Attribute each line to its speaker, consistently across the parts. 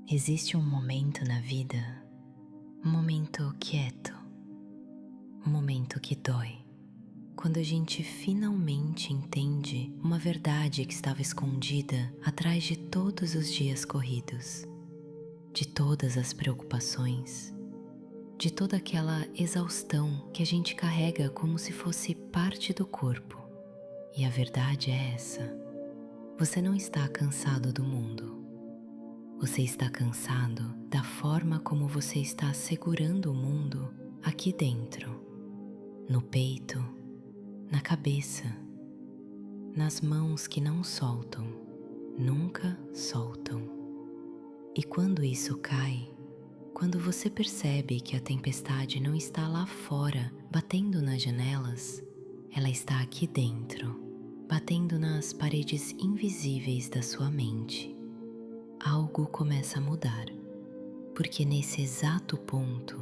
Speaker 1: Existe um momento na vida, um momento quieto, um momento que dói, quando a gente finalmente entende uma verdade que estava escondida atrás de todos os dias corridos, de todas as preocupações, de toda aquela exaustão que a gente carrega como se fosse parte do corpo. E a verdade é essa: você não está cansado do mundo. Você está cansado da forma como você está segurando o mundo aqui dentro, no peito, na cabeça, nas mãos que não soltam, nunca soltam. E quando isso cai, quando você percebe que a tempestade não está lá fora, batendo nas janelas, ela está aqui dentro, batendo nas paredes invisíveis da sua mente. Algo começa a mudar, porque nesse exato ponto,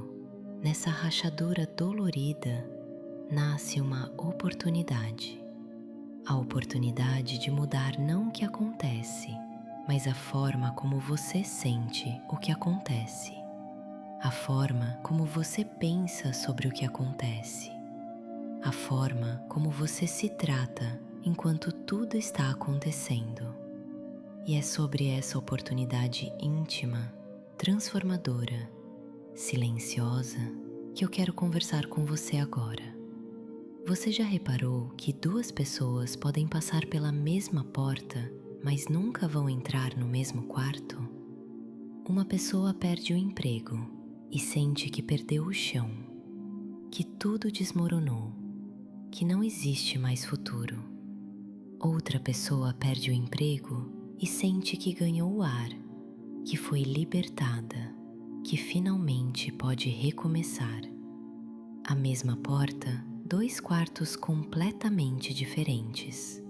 Speaker 1: nessa rachadura dolorida, nasce uma oportunidade. A oportunidade de mudar não o que acontece, mas a forma como você sente o que acontece, a forma como você pensa sobre o que acontece, a forma como você se trata enquanto tudo está acontecendo. E é sobre essa oportunidade íntima, transformadora, silenciosa, que eu quero conversar com você agora. Você já reparou que duas pessoas podem passar pela mesma porta, mas nunca vão entrar no mesmo quarto? Uma pessoa perde o emprego e sente que perdeu o chão, que tudo desmoronou, que não existe mais futuro. Outra pessoa perde o emprego e sente que ganhou o ar, que foi libertada, que finalmente pode recomeçar. A mesma porta, dois quartos completamente diferentes.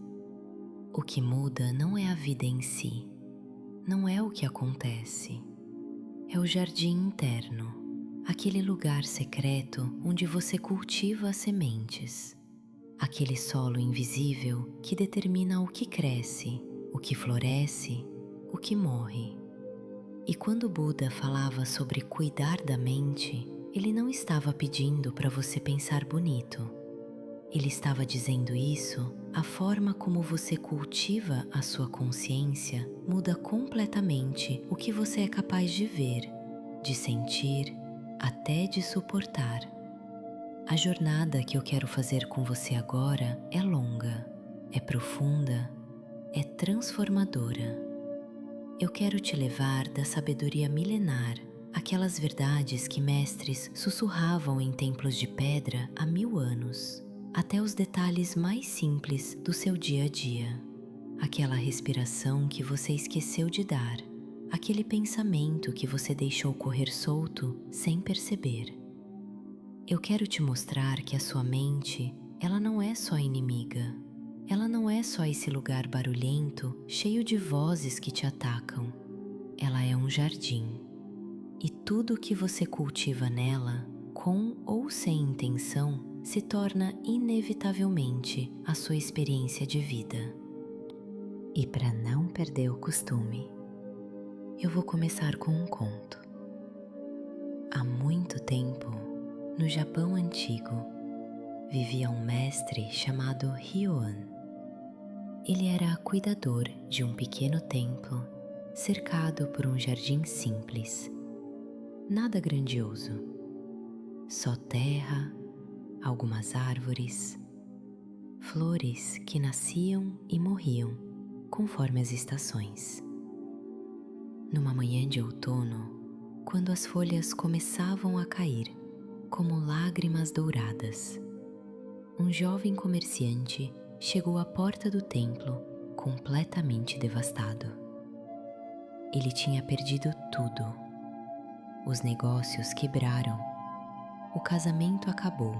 Speaker 1: O que muda não é a vida em si, não é o que acontece. É o jardim interno, aquele lugar secreto onde você cultiva as sementes, aquele solo invisível que determina o que cresce, o que floresce, o que morre. E quando Buda falava sobre cuidar da mente, ele não estava pedindo para você pensar bonito. Ele estava dizendo isso, a forma como você cultiva a sua consciência muda completamente o que você é capaz de ver, de sentir, até de suportar. A jornada que eu quero fazer com você agora é longa, é profunda, é transformadora. Eu quero te levar da sabedoria milenar, aquelas verdades que mestres sussurravam em templos de pedra há 1000 anos, até os detalhes mais simples do seu dia a dia. Aquela respiração que você esqueceu de dar, aquele pensamento que você deixou correr solto sem perceber. Eu quero te mostrar que a sua mente, ela não é só inimiga. Ela não é só esse lugar barulhento, cheio de vozes que te atacam. Ela é um jardim. E tudo o que você cultiva nela, com ou sem intenção, se torna inevitavelmente a sua experiência de vida. E para não perder o costume, eu vou começar com um conto. Há muito tempo, no Japão antigo, vivia um mestre chamado Ryoan. Ele era cuidador de um pequeno templo, cercado por um jardim simples. Nada grandioso, só terra, algumas árvores, flores que nasciam e morriam conforme as estações. Numa manhã de outono, quando as folhas começavam a cair como lágrimas douradas, um jovem comerciante chegou à porta do templo completamente devastado. Ele tinha perdido tudo. Os negócios quebraram. O casamento acabou.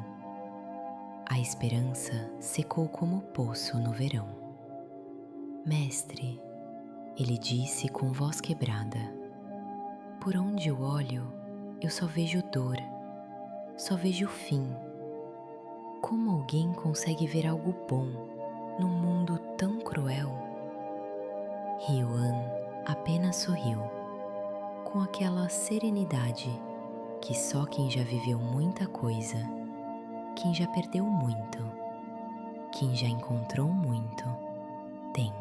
Speaker 1: A esperança secou como poço no verão. Mestre, ele disse com voz quebrada, por onde eu olho, eu só vejo dor, só vejo fim. Como alguém consegue ver algo bom num mundo tão cruel? Ryoan apenas sorriu, com aquela serenidade que só quem já viveu muita coisa, quem já perdeu muito, quem já encontrou muito, tem.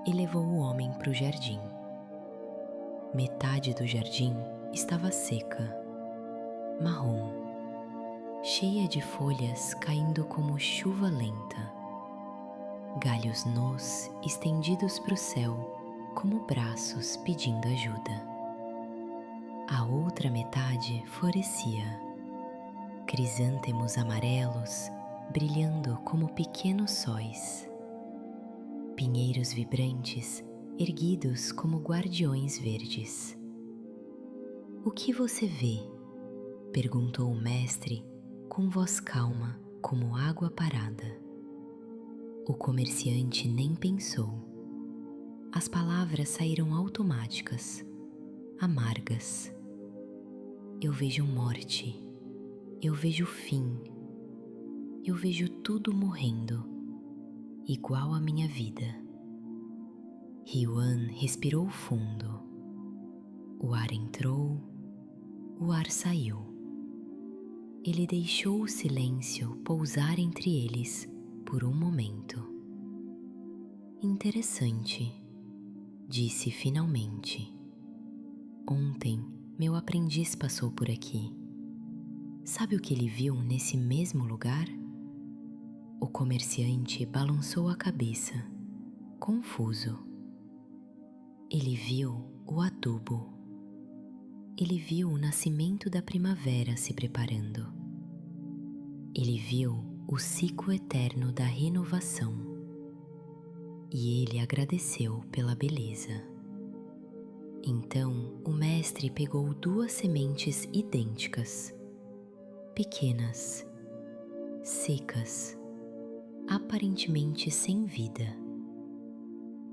Speaker 1: E levou o homem para o jardim. Metade do jardim estava seca, marrom, cheia de folhas caindo como chuva lenta, galhos nus estendidos para o céu como braços pedindo ajuda. A outra metade florescia, crisântemos amarelos brilhando como pequenos sóis, pinheiros vibrantes erguidos como guardiões verdes. "O que você vê?", perguntou o mestre com voz calma como água parada. O comerciante nem pensou. As palavras saíram automáticas, amargas. "Eu vejo morte, eu vejo fim, eu vejo tudo morrendo, igual à minha vida." Yuan respirou fundo. O ar entrou, o ar saiu. Ele deixou o silêncio pousar entre eles por um momento. "Interessante", disse finalmente. "Ontem, meu aprendiz passou por aqui. Sabe o que ele viu nesse mesmo lugar?" O comerciante balançou a cabeça, confuso. Ele viu o adubo. Ele viu o nascimento da primavera se preparando. Ele viu o ciclo eterno da renovação. E ele agradeceu pela beleza. Então o mestre pegou 2 sementes idênticas, pequenas, secas, aparentemente sem vida.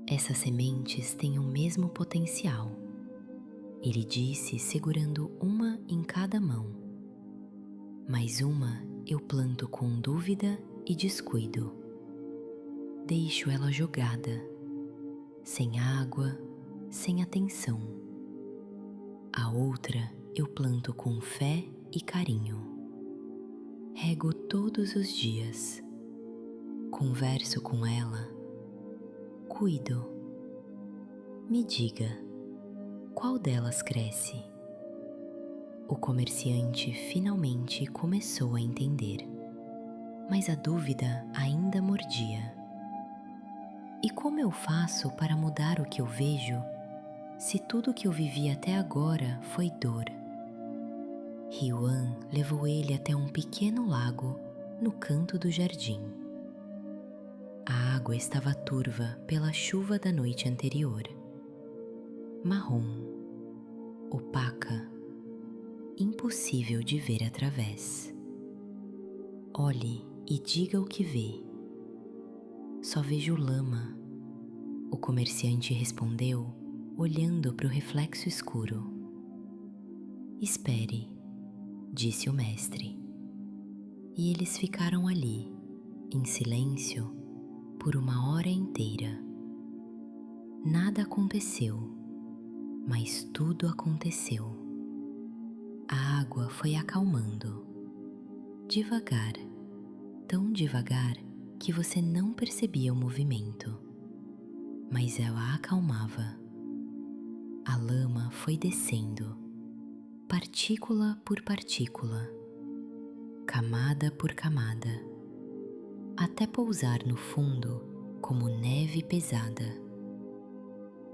Speaker 1: "Essas sementes têm o mesmo potencial", ele disse segurando uma em cada mão. "Mas uma eu planto com dúvida e descuido. Deixo ela jogada, sem água, sem atenção. A outra eu planto com fé e carinho. Rego todos os dias. Converso com ela. Cuido. Me diga, qual delas cresce?" O comerciante finalmente começou a entender, mas a dúvida ainda mordia. "E como eu faço para mudar o que eu vejo, se tudo que eu vivi até agora foi dor?" Yuan levou ele até um pequeno lago no canto do jardim. A água estava turva pela chuva da noite anterior. Marrom, opaca, impossível de ver através. "Olhe e diga o que vê." "Só vejo lama", o comerciante respondeu, olhando para o reflexo escuro. "Espere", disse o mestre. E eles ficaram ali, em silêncio, por 1 hora inteira. Nada aconteceu, mas tudo aconteceu. A água foi acalmando, devagar, tão devagar que você não percebia o movimento, mas ela acalmava. A lama foi descendo, partícula por partícula, camada por camada, até pousar no fundo como neve pesada.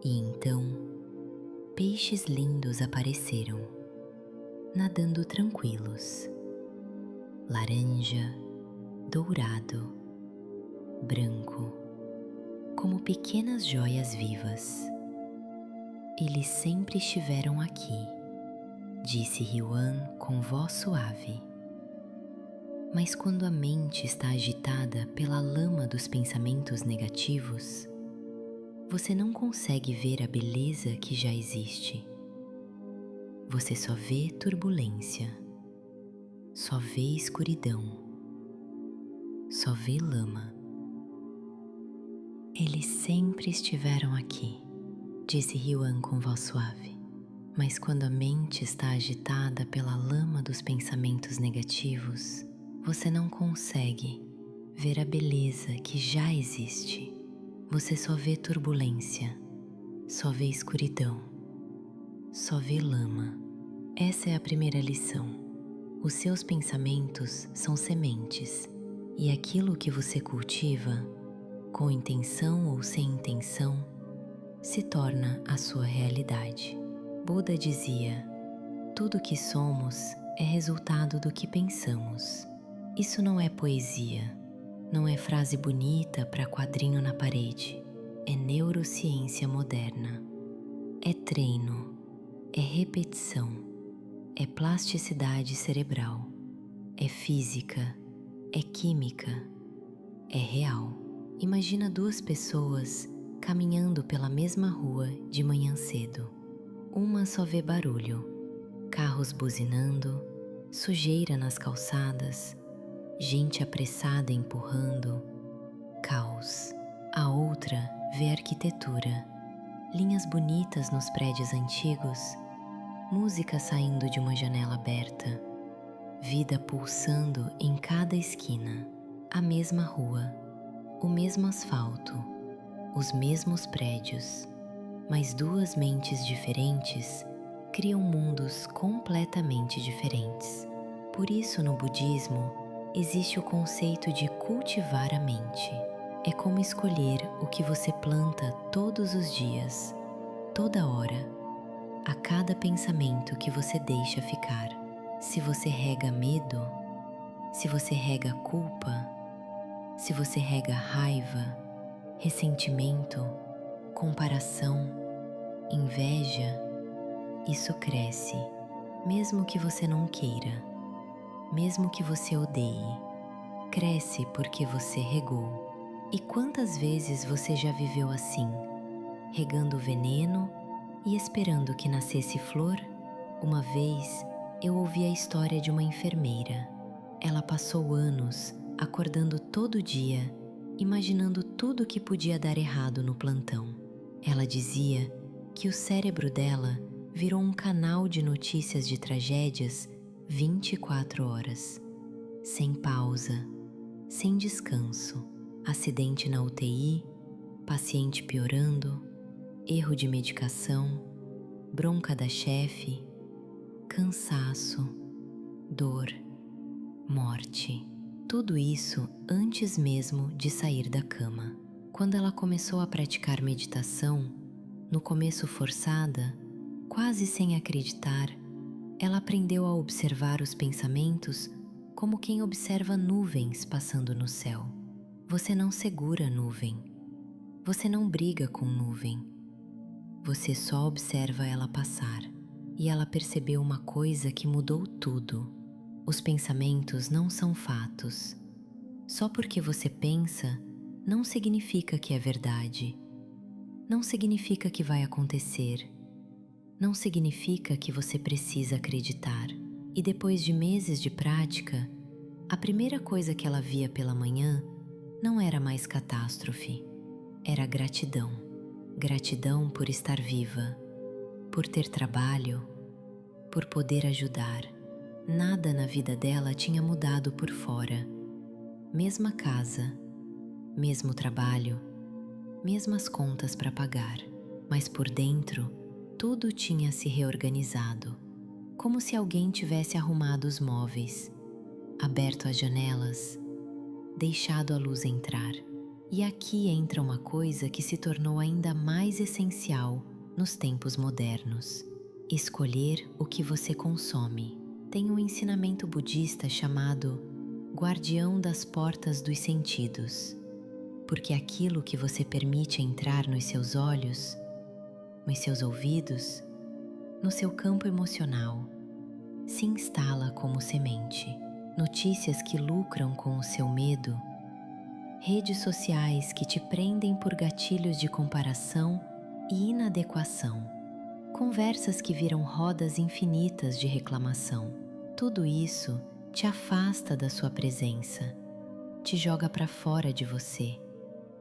Speaker 1: E então, peixes lindos apareceram, nadando tranquilos, laranja, dourado, branco, como pequenas joias vivas. "Eles sempre estiveram aqui", disse Yuan com voz suave. "Mas quando a mente está agitada pela lama dos pensamentos negativos, você não consegue ver a beleza que já existe. Você só vê turbulência, só vê escuridão, só vê lama." "Eles sempre estiveram aqui", disse Yuan com voz suave. Mas quando a mente está agitada pela lama dos pensamentos negativos, você não consegue ver a beleza que já existe. Você só vê turbulência, só vê escuridão, só vê lama. Essa é a primeira lição. Os seus pensamentos são sementes, e aquilo que você cultiva, com intenção ou sem intenção, se torna a sua realidade. Buda dizia: tudo que somos é resultado do que pensamos. Isso não é poesia, não é frase bonita para quadrinho na parede. É neurociência moderna. É treino, é repetição, é plasticidade cerebral, é física, é química, é real. Imagina duas pessoas caminhando pela mesma rua de manhã cedo. Uma só vê barulho, carros buzinando, sujeira nas calçadas, gente apressada empurrando, caos. A outra vê arquitetura, linhas bonitas nos prédios antigos, música saindo de uma janela aberta, vida pulsando em cada esquina, a mesma rua, o mesmo asfalto, os mesmos prédios, mas duas mentes diferentes criam mundos completamente diferentes. Por isso, no budismo, existe o conceito de cultivar a mente. É como escolher o que você planta todos os dias, toda hora, a cada pensamento que você deixa ficar. Se você rega medo, se você rega culpa, se você rega raiva, ressentimento, comparação, inveja, isso cresce, mesmo que você não queira, mesmo que você odeie. Cresce porque você regou. E quantas vezes você já viveu assim, regando veneno e esperando que nascesse flor? Uma vez eu ouvi a história de uma enfermeira. Ela passou anos acordando todo dia, imaginando tudo que podia dar errado no plantão. Ela dizia que o cérebro dela virou um canal de notícias de tragédias 24 horas, sem pausa, sem descanso. Acidente na UTI, paciente piorando, erro de medicação, bronca da chefe, cansaço, dor, morte. Tudo isso antes mesmo de sair da cama. Quando ela começou a praticar meditação, no começo forçada, quase sem acreditar, ela aprendeu a observar os pensamentos como quem observa nuvens passando no céu. Você não segura a nuvem, você não briga com nuvem, você só observa ela passar. E ela percebeu uma coisa que mudou tudo. Os pensamentos não são fatos. Só porque você pensa, não significa que é verdade. Não significa que vai acontecer. Não significa que você precisa acreditar. E depois de meses de prática, a primeira coisa que ela via pela manhã não era mais catástrofe. Era gratidão. Gratidão por estar viva, por ter trabalho, por poder ajudar. Nada na vida dela tinha mudado por fora. Mesma casa, mesmo trabalho, mesmas contas para pagar, mas por dentro tudo tinha se reorganizado, como se alguém tivesse arrumado os móveis, aberto as janelas, deixado a luz entrar. E aqui entra uma coisa que se tornou ainda mais essencial nos tempos modernos: escolher o que você consome. Tem um ensinamento budista chamado Guardião das Portas dos Sentidos, porque aquilo que você permite entrar nos seus olhos, nos seus ouvidos, no seu campo emocional, se instala como semente. Notícias que lucram com o seu medo, redes sociais que te prendem por gatilhos de comparação e inadequação, conversas que viram rodas infinitas de reclamação. Tudo isso te afasta da sua presença, te joga para fora de você,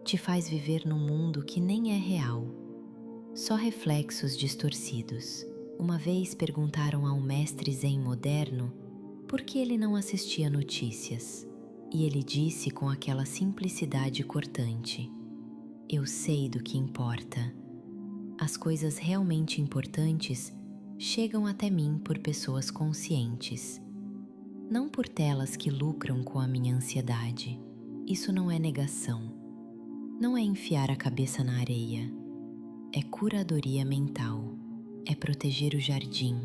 Speaker 1: te faz viver num mundo que nem é real, só reflexos distorcidos. Uma vez perguntaram a um mestre zen moderno por que ele não assistia notícias, e ele disse com aquela simplicidade cortante: "Eu sei do que importa. As coisas realmente importantes chegam até mim por pessoas conscientes, não por telas que lucram com a minha ansiedade. Isso não é negação, não é enfiar a cabeça na areia, é curadoria mental, é proteger o jardim."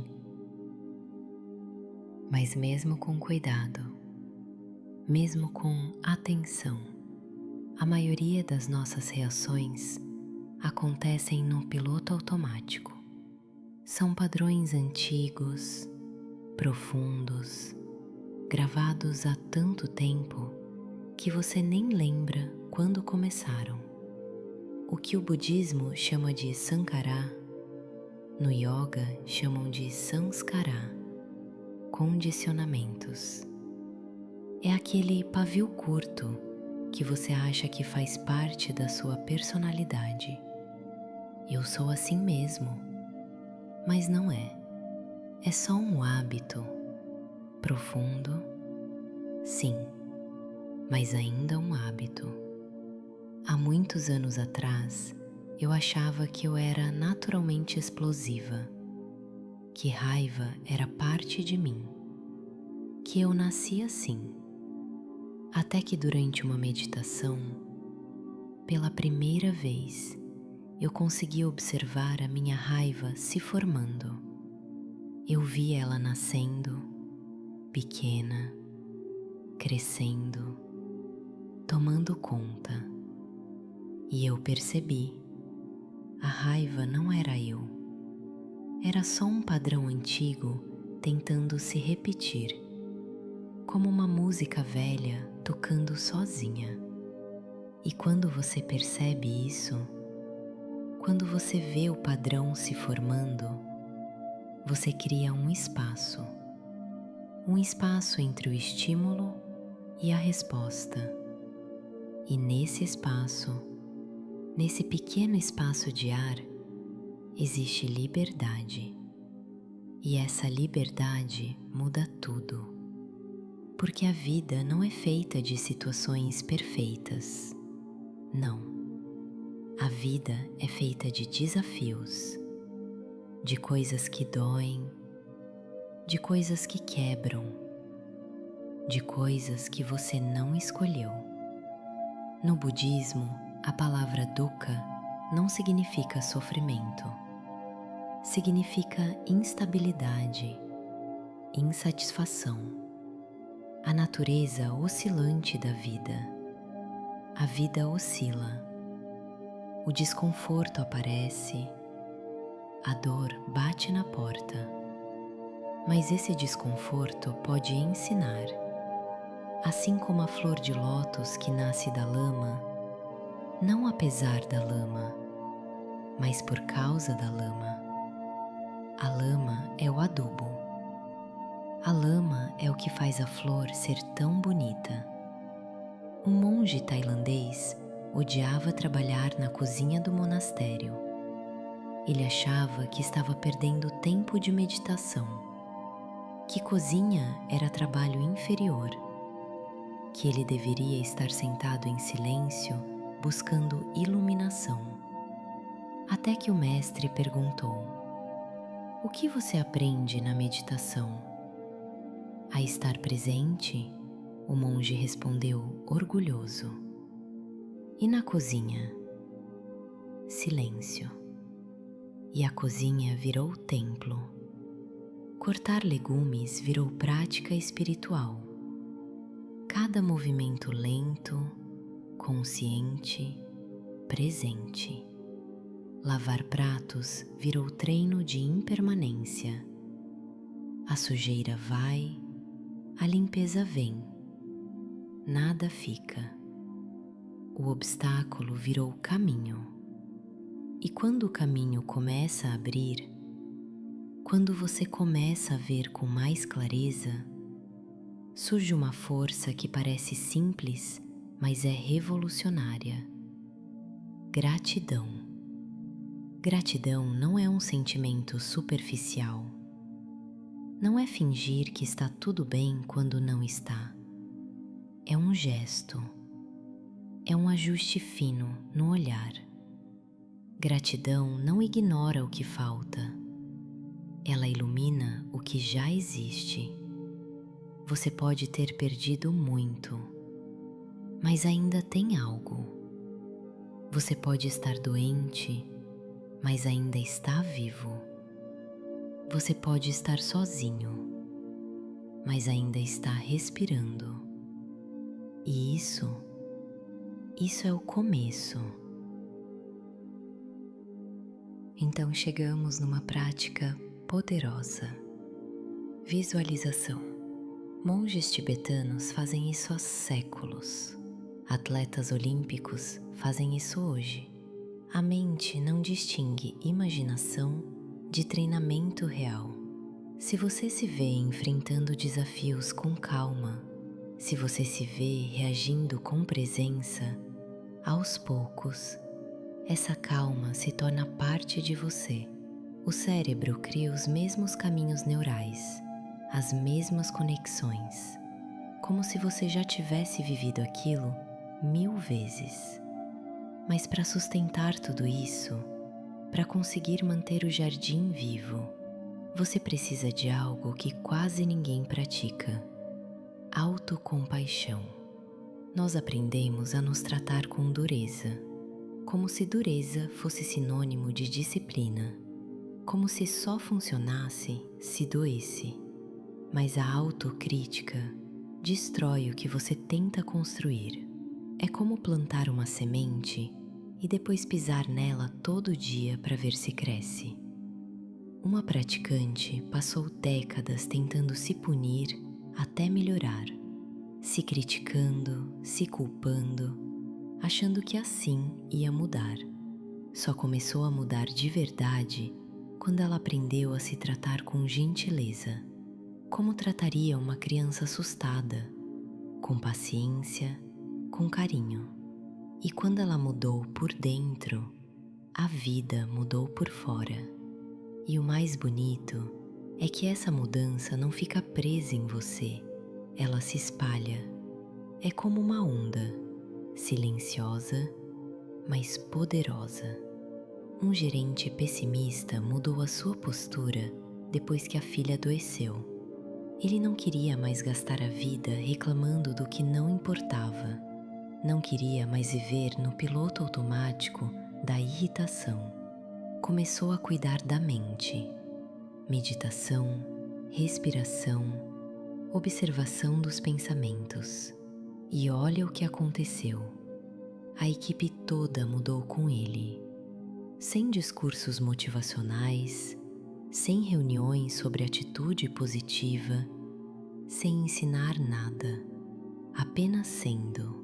Speaker 1: Mas mesmo com cuidado, mesmo com atenção, a maioria das nossas reações acontecem no piloto automático. São padrões antigos, profundos, gravados há tanto tempo que você nem lembra quando começaram. O que o budismo chama de sankhara, no yoga chamam de samskara, condicionamentos. É aquele pavio curto que você acha que faz parte da sua personalidade. Eu sou assim mesmo, mas não é. É só um hábito profundo, sim, mas ainda um hábito. Há muitos anos atrás, eu achava que eu era naturalmente explosiva, que raiva era parte de mim, que eu nasci assim. Até que durante uma meditação, pela primeira vez, eu consegui observar a minha raiva se formando. Eu vi ela nascendo, pequena, crescendo, tomando conta. E eu percebi, a raiva não era eu. Era só um padrão antigo tentando se repetir, como uma música velha tocando sozinha. E quando você percebe isso, quando você vê o padrão se formando, você cria um espaço entre o estímulo e a resposta. E nesse espaço, nesse pequeno espaço de ar, existe liberdade. E essa liberdade muda tudo. Porque a vida não é feita de situações perfeitas. Não. A vida é feita de desafios, de coisas que doem, de coisas que quebram, de coisas que você não escolheu. No budismo, a palavra dukkha não significa sofrimento. Significa instabilidade, insatisfação, a natureza oscilante da vida. A vida oscila, o desconforto aparece, a dor bate na porta. Mas esse desconforto pode ensinar. Assim como a flor de lótus que nasce da lama, não apesar da lama, mas por causa da lama. A lama é o adubo. A lama é o que faz a flor ser tão bonita. Um monge tailandês odiava trabalhar na cozinha do monastério. Ele achava que estava perdendo tempo de meditação, que cozinha era trabalho inferior, que ele deveria estar sentado em silêncio buscando iluminação. Até que o mestre perguntou: "O que você aprende na meditação?" "A estar presente", o monge respondeu orgulhoso. "E na cozinha?" "Silêncio." E a cozinha virou templo. Cortar legumes virou prática espiritual. Cada movimento lento, consciente, presente. Lavar pratos virou treino de impermanência. A sujeira vai, a limpeza vem. Nada fica. O obstáculo virou caminho. E quando o caminho começa a abrir, quando você começa a ver com mais clareza, surge uma força que parece simples, mas é revolucionária. Gratidão. Gratidão não é um sentimento superficial. Não é fingir que está tudo bem quando não está. É um gesto. É um ajuste fino no olhar. Gratidão não ignora o que falta. Ela ilumina o que já existe. Você pode ter perdido muito, mas ainda tem algo. Você pode estar doente, mas ainda está vivo. Você pode estar sozinho, mas ainda está respirando. E isso é o começo. Então chegamos numa prática poderosa. Visualização. Monges tibetanos fazem isso há séculos. Atletas olímpicos fazem isso hoje. A mente não distingue imaginação de treinamento real. Se você se vê enfrentando desafios com calma, se você se vê reagindo com presença, aos poucos, essa calma se torna parte de você. O cérebro cria os mesmos caminhos neurais, as mesmas conexões, como se você já tivesse vivido aquilo 1000 vezes. Mas para sustentar tudo isso, para conseguir manter o jardim vivo, você precisa de algo que quase ninguém pratica: autocompaixão. Nós aprendemos a nos tratar com dureza, como se dureza fosse sinônimo de disciplina, como se só funcionasse se doesse. Mas a autocrítica destrói o que você tenta construir. É como plantar uma semente e depois pisar nela todo dia para ver se cresce. Uma praticante passou décadas tentando se punir até melhorar, se criticando, se culpando, achando que assim ia mudar. Só começou a mudar de verdade quando ela aprendeu a se tratar com gentileza, como trataria uma criança assustada, com paciência, com carinho. E quando ela mudou por dentro, a vida mudou por fora. E o mais bonito é que essa mudança não fica presa em você, ela se espalha. É como uma onda, silenciosa, mas poderosa. Um gerente pessimista mudou a sua postura depois que a filha adoeceu. Ele não queria mais gastar a vida reclamando do que não importava. Não queria mais viver no piloto automático da irritação. Começou a cuidar da mente. Meditação, respiração, observação dos pensamentos. E olha o que aconteceu. A equipe toda mudou com ele. Sem discursos motivacionais, sem reuniões sobre atitude positiva, sem ensinar nada, apenas sendo.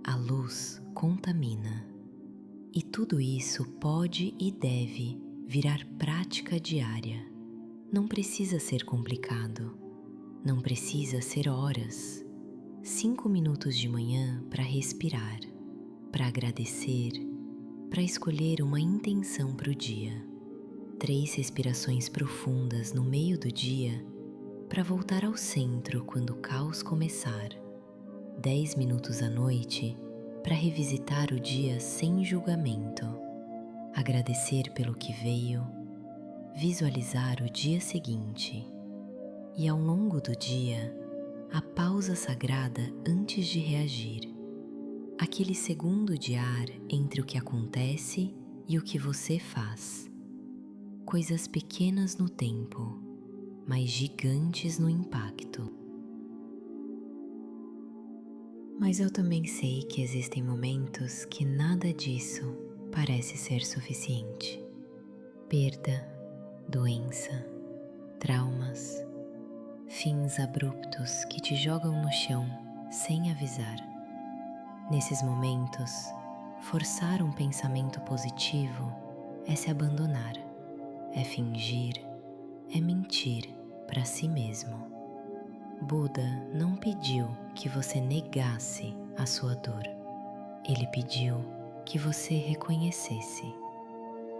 Speaker 1: A luz contamina. E tudo isso pode e deve virar prática diária. Não precisa ser complicado. Não precisa ser horas. 5 minutos de manhã para respirar, para agradecer, para escolher uma intenção para o dia. 3 respirações profundas no meio do dia para voltar ao centro quando o caos começar. 10 minutos à noite para revisitar o dia sem julgamento. Agradecer pelo que veio, visualizar o dia seguinte. E ao longo do dia, a pausa sagrada antes de reagir. Aquele segundo de ar entre o que acontece e o que você faz. Coisas pequenas no tempo, mas gigantes no impacto. Mas eu também sei que existem momentos que nada disso parece ser suficiente. Perda, doença, traumas, fins abruptos que te jogam no chão sem avisar. Nesses momentos, forçar um pensamento positivo é se abandonar, é fingir, é mentir para si mesmo. Buda não pediu que você negasse a sua dor. Ele pediu que você reconhecesse.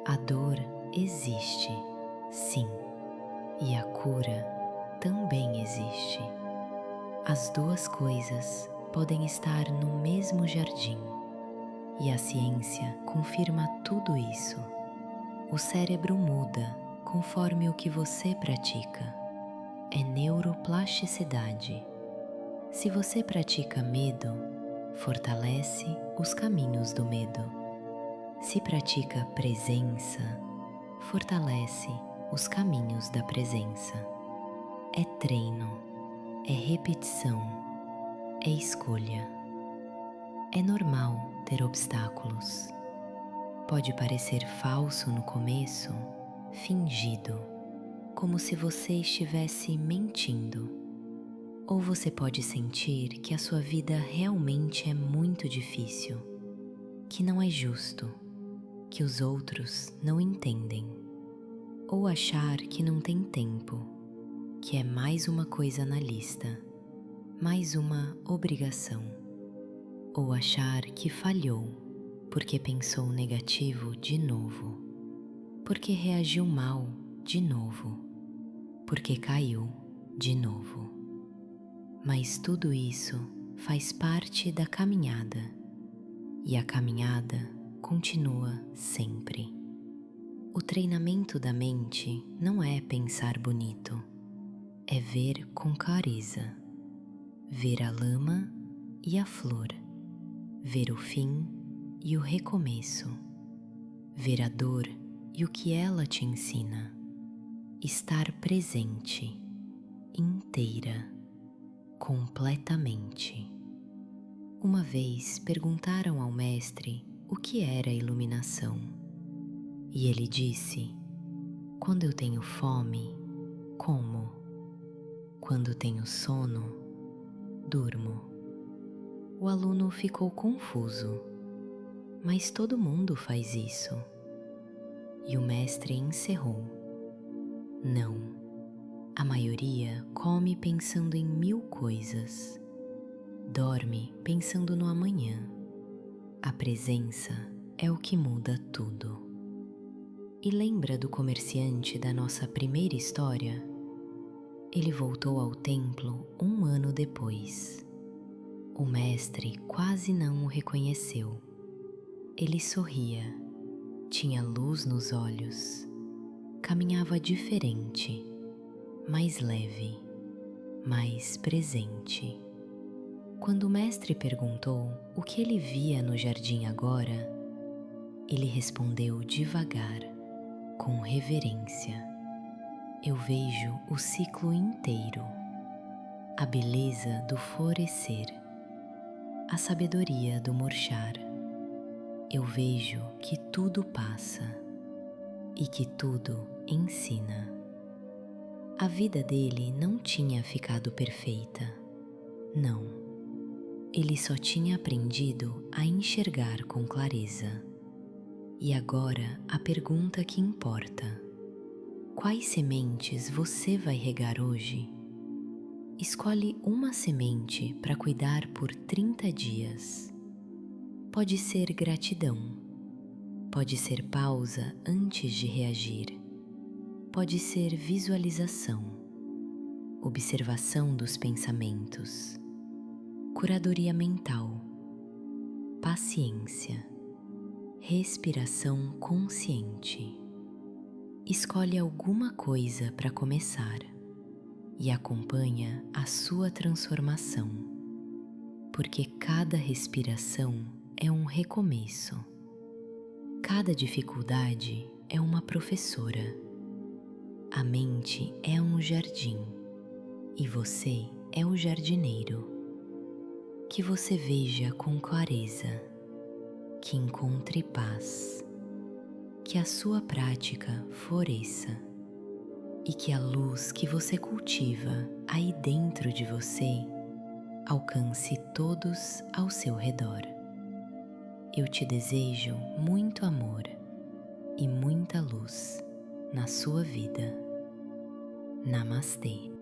Speaker 1: A dor existe, sim, e a cura também existe. As duas coisas podem estar no mesmo jardim, e a ciência confirma tudo isso. O cérebro muda conforme o que você pratica. É neuroplasticidade. Se você pratica medo, fortalece os caminhos do medo. Se pratica presença, fortalece os caminhos da presença. É treino, é repetição, é escolha. É normal ter obstáculos. Pode parecer falso no começo, fingido, como se você estivesse mentindo. Ou você pode sentir que a sua vida realmente é muito difícil, que não é justo, que os outros não entendem. Ou achar que não tem tempo, que é mais uma coisa na lista, mais uma obrigação. Ou achar que falhou porque pensou negativo de novo, porque reagiu mal de novo, porque caiu de novo. Mas tudo isso faz parte da caminhada, e a caminhada continua sempre. O treinamento da mente não é pensar bonito, é ver com clareza, ver a lama e a flor, ver o fim e o recomeço, ver a dor e o que ela te ensina, estar presente, inteira, completamente. Uma vez perguntaram ao mestre o que era iluminação, e ele disse: quando eu tenho fome, como. Quando tenho sono, durmo. O aluno ficou confuso. Mas todo mundo faz isso. E o mestre encerrou: não, a maioria come pensando em 1000 coisas, dorme pensando no amanhã. A presença é o que muda tudo. E lembra do comerciante da nossa primeira história? Ele voltou ao templo 1 ano depois. O mestre quase não o reconheceu. Ele sorria, tinha luz nos olhos, caminhava diferente, mais leve, mais presente. Quando o mestre perguntou o que ele via no jardim agora, ele respondeu devagar, com reverência: eu vejo o ciclo inteiro, a beleza do florescer, a sabedoria do murchar. Eu vejo que tudo passa e que tudo ensina. A vida dele não tinha ficado perfeita, não. Ele só tinha aprendido a enxergar com clareza. E agora a pergunta que importa: quais sementes você vai regar hoje? Escolhe uma semente para cuidar por 30 dias. Pode ser gratidão, pode ser pausa antes de reagir, pode ser visualização, observação dos pensamentos, curadoria mental, paciência, respiração consciente. Escolhe alguma coisa para começar e acompanha a sua transformação, porque cada respiração é um recomeço. Cada dificuldade é uma professora. A mente é um jardim e você é o jardineiro. Que você veja com clareza, que encontre paz, que a sua prática floresça e que a luz que você cultiva aí dentro de você alcance todos ao seu redor. Eu te desejo muito amor e muita luz na sua vida. Namastê.